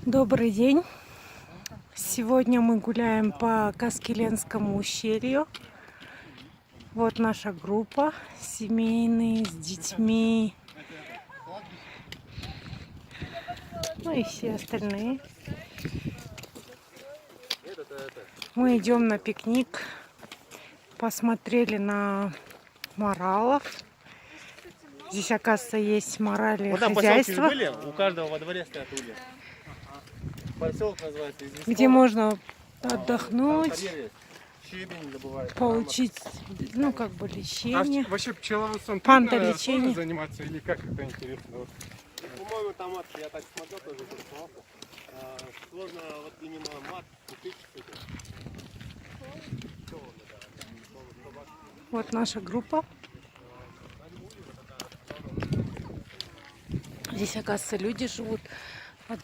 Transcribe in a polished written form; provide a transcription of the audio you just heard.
Добрый день! Сегодня мы гуляем по Каскеленскому ущелью. Вот наша группа, семейные, с детьми. Ну и все остальные. Мы идем на пикник. Посмотрели на моралов. Здесь, оказывается, есть морали Вот там хозяйства. поселки были, у каждого во дворе стоят улья. Поселок называется Известково. Где можно отдохнуть, Щебень добывают. получить, ну, как бы лечение. Вообще пчеловодством Пантолечение. заниматься или как это интересно? Вот. По-моему, там мат, я так смотрел, тоже интересовался. Сложно вот именно мат купить. Вот наша группа. Здесь, оказывается, люди живут.